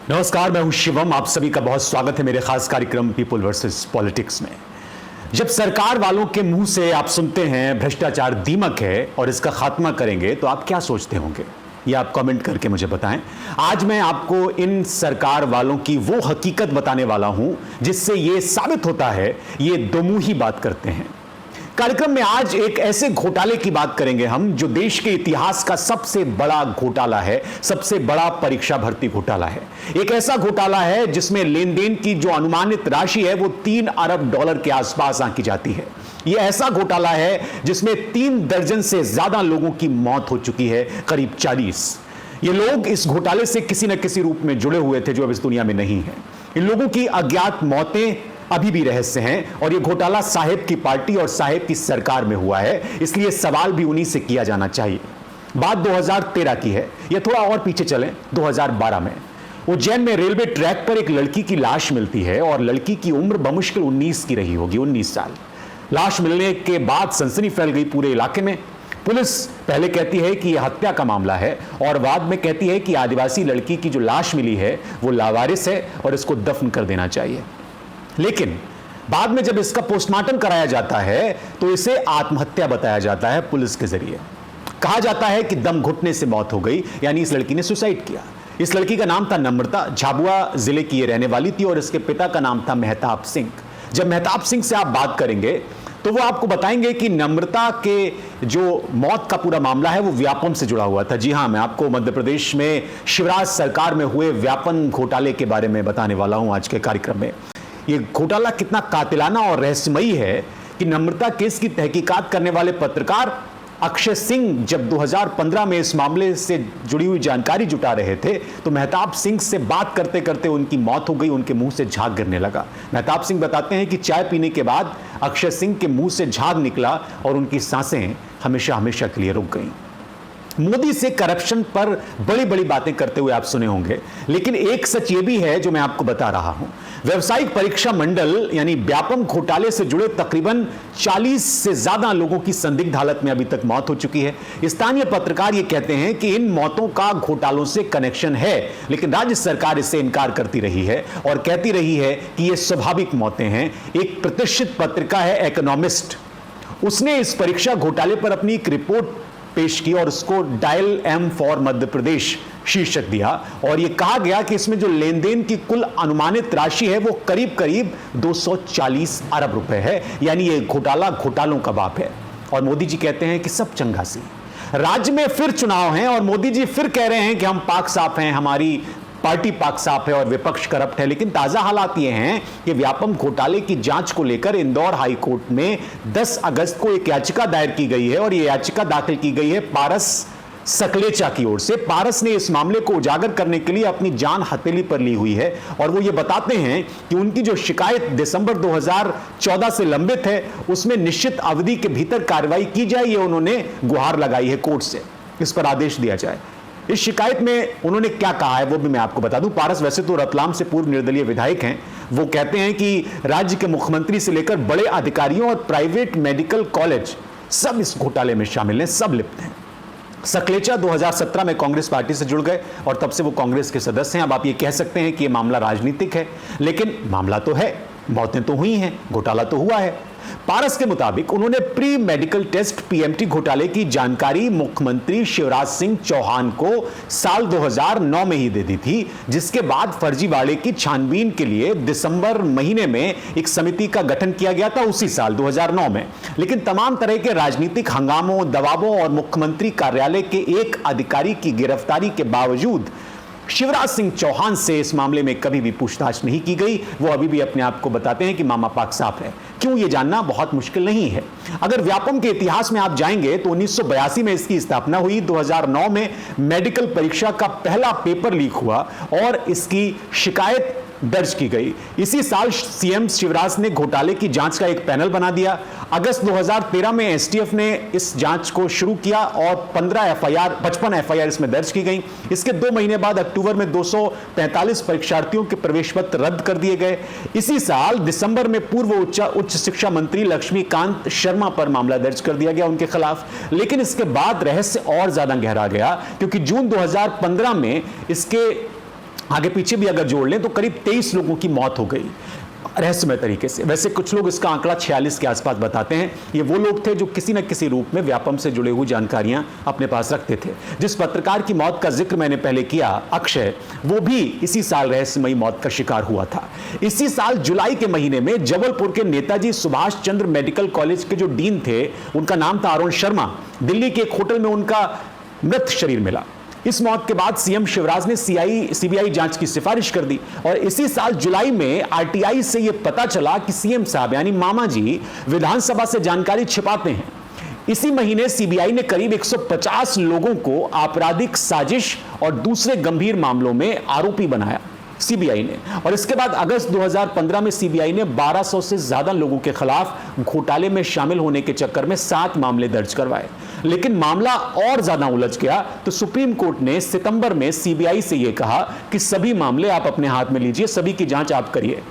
नमस्कार, मैं हूं शिवम। आप सभी का बहुत स्वागत है मेरे खास कार्यक्रम पीपल वर्सेस पॉलिटिक्स में। जब सरकार वालों के मुंह से आप सुनते हैं भ्रष्टाचार दीमक है और इसका खात्मा करेंगे, तो आप क्या सोचते होंगे? ये आप कमेंट करके मुझे बताएं। आज मैं आपको इन सरकार वालों की वो हकीकत बताने वाला हूं जिससे ये साबित होता है ये दोमुही बात करते हैं। कार्यक्रम में आज एक ऐसे घोटाले की बात करेंगे हम जो देश के इतिहास का सबसे बड़ा घोटाला है, सबसे बड़ा परीक्षा भर्ती घोटाला है। एक ऐसा घोटाला है जिसमें लेन देन की जो अनुमानित राशि है वो 3 अरब डॉलर के आसपास आंकी जाती है। यह ऐसा घोटाला है जिसमें 3 दर्जन से ज्यादा लोगों की मौत हो चुकी है, करीब 40। ये लोग इस घोटाले से किसी न किसी रूप में जुड़े हुए थे जो अब इस दुनिया में नहीं है। इन लोगों की अज्ञात मौतें अभी भी रहस्य हैं और यह घोटाला साहेब की पार्टी और साहेब की सरकार में हुआ है, इसलिए सवाल भी उन्हीं से किया जाना चाहिए। बात 2013 की है, यह थोड़ा और पीछे चलें 2012 में। उज्जैन में रेलवे ट्रैक पर एक लड़की की लाश मिलती है और लड़की की उम्र बमुश्किल 19 की रही होगी, 19 साल। लाश मिलने के बाद सनसनी फैल गई पूरे इलाके में। पुलिस पहले कहती है कि यह हत्या का मामला है और बाद में कहती है कि आदिवासी लड़की की जो लाश मिली है वो लावारिस है और इसको दफन कर देना चाहिए। लेकिन बाद में जब इसका पोस्टमार्टम कराया जाता है तो इसे आत्महत्या बताया जाता है पुलिस के जरिए। कहा जाता है कि दम घुटने से मौत हो गई, यानी इस लड़की ने सुसाइड किया। इस लड़की का नाम था नम्रता, झाबुआ जिले की ये रहने वाली थी और इसके पिता का नाम था मेहताब सिंह। जब मेहताब सिंह से आप बात करेंगे तो वो आपको बताएंगे कि नम्रता के जो मौत का पूरा मामला है वो व्यापम से जुड़ा हुआ था। जी हां, मैं आपको मध्य प्रदेश में शिवराज सरकार में हुए व्यापम घोटाले के बारे में बताने वाला हूं आज के कार्यक्रम में। ये घोटाला कितना कातिलाना और रहस्यमयी है कि नम्रता केस की तहकीकात करने वाले पत्रकार अक्षय सिंह जब 2015 में इस मामले से जुड़ी हुई जानकारी जुटा रहे थे तो मेहताब सिंह से बात करते करते उनकी मौत हो गई, उनके मुंह से झाग गिरने लगा। मेहताब सिंह बताते हैं कि चाय पीने के बाद अक्षय सिंह के मुंह से झाग निकला और उनकी सांसें हमेशा हमेशा के लिए रुक गईं। मोदी से करप्शन पर बड़ी बड़ी बातें करते हुए आप सुने होंगे, लेकिन एक सच ये भी है जो मैं आपको बता रहा हूं। व्यावसायिक परीक्षा मंडल यानी व्यापम घोटाले से जुड़े तकरीबन 40 से ज्यादा लोगों की संदिग्ध हालत में अभी तक मौत हो चुकी है। स्थानीय पत्रकार ये कहते हैं कि इन मौतों का घोटालों से कनेक्शन है, लेकिन राज्य सरकार इससे इनकार करती रही है और कहती रही है कि ये स्वाभाविक मौतें हैं। एक प्रतिष्ठित पत्रिका है इकोनॉमिस्ट, उसने इस परीक्षा घोटाले पर अपनी एक रिपोर्ट पेश की और उसको dial M for Madhya Pradesh शीर्षक दिया और यह कहा गया कि इसमें जो लेन देन की कुल अनुमानित राशि है वो करीब करीब 240 अरब रुपए है, यानी ये घोटाला घोटालों का बाप है। और मोदी जी कहते हैं कि सब चंगासी। राज्य में फिर चुनाव हैं और मोदी जी फिर कह रहे हैं कि हम पाक साफ हैं, हमारी पार्टी पाक साफ है और विपक्ष करप्ट है। लेकिन ताजा हालात ये हैं कि व्यापम घोटाले की जांच को लेकर इंदौर हाई कोर्ट में 10 अगस्त को एक याचिका दायर की गई है और ये याचिका दाखिल की गई है पारस सकलेचा की ओर से। पारस ने इस मामले को उजागर करने के लिए अपनी जान हथेली पर ली हुई है और वो ये बताते हैं कि उनकी जो शिकायत दिसंबर 2014 से लंबित है उसमें निश्चित अवधि के भीतर कार्रवाई की जाए, ये उन्होंने गुहार लगाई है कोर्ट से, इस पर आदेश दिया जाए। इस शिकायत में उन्होंने क्या कहा है वो भी मैं आपको बता दूं। पारस वैसे तो रतलाम से पूर्व निर्दलीय विधायक हैं। वो कहते हैं कि राज्य के मुख्यमंत्री से लेकर बड़े अधिकारियों और प्राइवेट मेडिकल कॉलेज सब इस घोटाले में शामिल हैं, सब लिप्त हैं। सकलेचा 2017 में कांग्रेस पार्टी से जुड़ गए और तब से वो कांग्रेस के सदस्य हैं। अब आप ये कह सकते हैं कि ये मामला राजनीतिक है, लेकिन मामला तो है, मौतें तो हुई हैं, घोटाला तो हुआ है। पारस के मुताबिक उन्होंने प्री मेडिकल टेस्ट पीएमटी घोटाले की जानकारी मुख्यमंत्री शिवराज सिंह चौहान को साल 2009 में ही दे दी थी, जिसके बाद फर्जीवाड़े की छानबीन के लिए दिसंबर महीने में एक समिति का गठन किया गया था उसी साल 2009 में। लेकिन तमाम तरह के राजनीतिक हंगामों, दबावों और मुख्यमंत्री कार्यालय के एक अधिकारी की गिरफ्तारी के बावजूद शिवराज सिंह चौहान से इस मामले में कभी भी पूछताछ नहीं की गई। वो अभी भी अपने आप को बताते हैं कि मामा पाक साफ है। क्यों, ये जानना बहुत मुश्किल नहीं है। अगर व्यापम के इतिहास में आप जाएंगे तो 1982 में इसकी स्थापना हुई, 2009 में मेडिकल परीक्षा का पहला पेपर लीक हुआ और इसकी शिकायत दर्ज की गई। इसी साल सीएम शिवराज ने घोटाले की जांच का एक पैनल बना दिया। अगस्त 2013 में एसटीएफ ने इस जांच को शुरू किया और 55 एफआईआर इसमें दर्ज की गई। इसके 2 महीने बाद अक्टूबर में 245 परीक्षार्थियों के प्रवेश पत्र रद्द कर दिए गए। इसी साल दिसंबर में पूर्व उच्च शिक्षा मंत्री लक्ष्मीकांत शर्मा पर मामला दर्ज कर दिया गया उनके खिलाफ। लेकिन इसके बाद रहस्य और ज्यादा गहरा गया, क्योंकि जून 2015 में इसके आगे पीछे भी अगर जोड़ लें तो करीब 23 लोगों की मौत हो गई रहस्यमय तरीके से। वैसे कुछ लोग इसका आंकड़ा 46 के आसपास बताते हैं। ये वो लोग थे जो किसी न किसी रूप में व्यापम से जुड़े हुए जानकारियां अपने पास रखते थे। जिस पत्रकार की मौत का जिक्र मैंने पहले किया, अक्षय, वो भी इसी साल रहस्यमयी मौत का शिकार हुआ था। इसी साल जुलाई के महीने में जबलपुर के नेताजी सुभाष चंद्र मेडिकल कॉलेज के जो डीन थे, उनका नाम था अरुण शर्मा, दिल्ली के एक होटल में उनका मृत शरीर मिला। इस मौत के बाद सीएम शिवराज ने सीबीआई जांच की सिफारिश कर दी और इसी साल जुलाई में आरटीआई से यह पता चला कि सीएम साहब यानी मामा जी विधानसभा से जानकारी छिपाते हैं। इसी महीने सीबीआई ने करीब 150 लोगों को आपराधिक साजिश और दूसरे गंभीर मामलों में आरोपी बनाया सीबीआई ने। और इसके बाद अगस्त 2015 में सीबीआई ने 1200 से ज्यादा लोगों के खिलाफ घोटाले में शामिल होने के चक्कर में 7 मामले दर्ज करवाए। लेकिन मामला और ज्यादा उलझ गया तो सुप्रीम कोर्ट ने सितंबर में सीबीआई से यह कहा कि सभी मामले आप अपने हाथ में लीजिए, सभी की जांच आप करिए।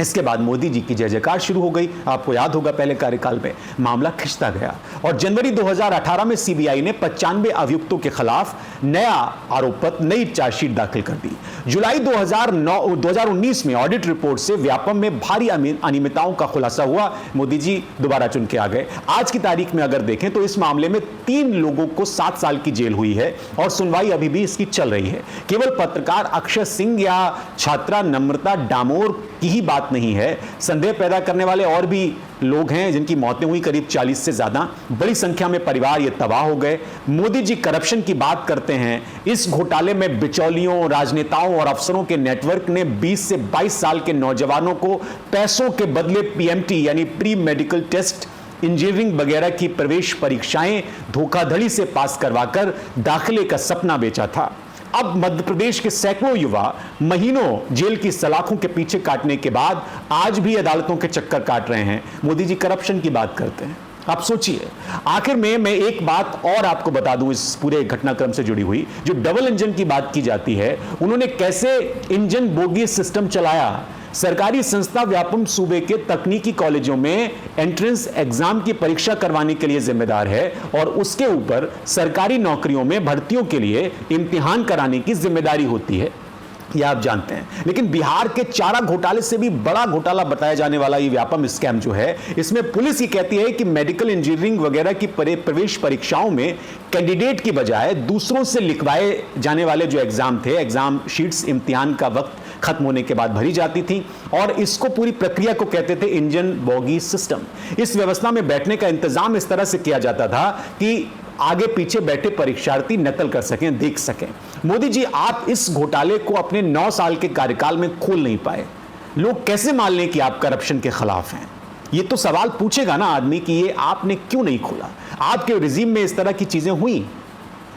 इसके बाद मोदी जी की जय जयकार शुरू हो गई। आपको याद होगा पहले कार्यकाल में मामला खिंचता गया और जनवरी 2018 में सीबीआई ने 95 अभियुक्तों के खिलाफ नया आरोप पत्र, नई चार्जशीट दाखिल कर दी। जुलाई 2019 में ऑडिट रिपोर्ट से व्यापम में भारी अनियमितताओं का खुलासा हुआ। मोदी जी दोबारा चुन के आ गए। आज की तारीख में अगर देखें तो इस मामले में 3 लोगों को 7 साल की जेल हुई है और सुनवाई अभी भी इसकी चल रही है। केवल पत्रकार अक्षय सिंह या छात्रा नम्रता डामोर की ही बात नहीं है, संदेह पैदा करने वाले और भी लोग हैं जिनकी मौतें हुई, करीब 40 से ज्यादा। बड़ी संख्या में परिवार ये तबाह हो गए। मोदी जी करप्शन की बात करते हैं। इस घोटाले में बिचौलियों, राजनेताओं और अफसरों के नेटवर्क ने 20 से 22 साल के नौजवानों को पैसों के बदले पीएमटी यानी प्री मेडिकल टेस्ट, इंजीनियरिंग वगैरह की प्रवेश परीक्षाएं धोखाधड़ी से पास करवाकर दाखिले का सपना बेचा था। अब मध्य प्रदेश के सैकड़ों युवा महीनों जेल की सलाखों के पीछे काटने के बाद आज भी अदालतों के चक्कर काट रहे हैं। मोदी जी करप्शन की बात करते हैं। आप सोचिए। आखिर में मैं एक बात और आपको बता दूं इस पूरे घटनाक्रम से जुड़ी हुई, जो डबल इंजन की बात की जाती है, उन्होंने कैसे इंजन बोगी सिस्टम चलाया। सरकारी संस्था व्यापम सूबे के तकनीकी कॉलेजों में एंट्रेंस एग्जाम की परीक्षा करवाने के लिए जिम्मेदार है और उसके ऊपर सरकारी नौकरियों में भर्तियों के लिए इम्तिहान कराने की जिम्मेदारी होती है, यह आप जानते हैं। लेकिन बिहार के चारा घोटाले से भी बड़ा घोटाला बताया जाने वाला ये व्यापम स्कैम जो है, इसमें पुलिस ये कहती है कि मेडिकल इंजीनियरिंग वगैरह की प्रवेश परीक्षाओं में कैंडिडेट की बजाय दूसरों से लिखवाए जाने वाले जो एग्जाम थे, एग्जाम शीट्स इम्तिहान का वक्त खत्म होने के बाद भरी जाती थी और इसको पूरी प्रक्रिया को कहते थे इंजन बोगी सिस्टम। इस व्यवस्था में बैठने का इंतजाम इस तरह से किया जाता था कि आगे पीछे बैठे परीक्षार्थी नकल कर सकें, देख सकें। मोदी जी, आप इस घोटाले को अपने 9 साल के कार्यकाल में खोल नहीं पाए। लोग कैसे मान लें कि आप करप्शन के खिलाफ हैं? ये तो सवाल पूछेगा ना आदमी कि ये आपने क्यों नहीं खोला, आपके रिजीम में इस तरह की चीजें हुई।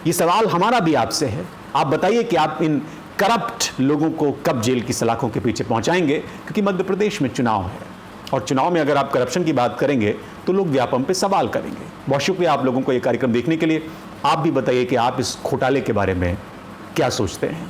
ये सवाल हमारा भी आपसे है। आप बताइए कि आप इन करप्ट लोगों को कब जेल की सलाखों के पीछे पहुंचाएंगे, क्योंकि मध्य प्रदेश में चुनाव है और चुनाव में अगर आप करप्शन की बात करेंगे तो लोग व्यापम पे सवाल करेंगे। बहुत शुक्रिया आप लोगों को ये कार्यक्रम देखने के लिए। आप भी बताइए कि आप इस घोटाले के बारे में क्या सोचते हैं।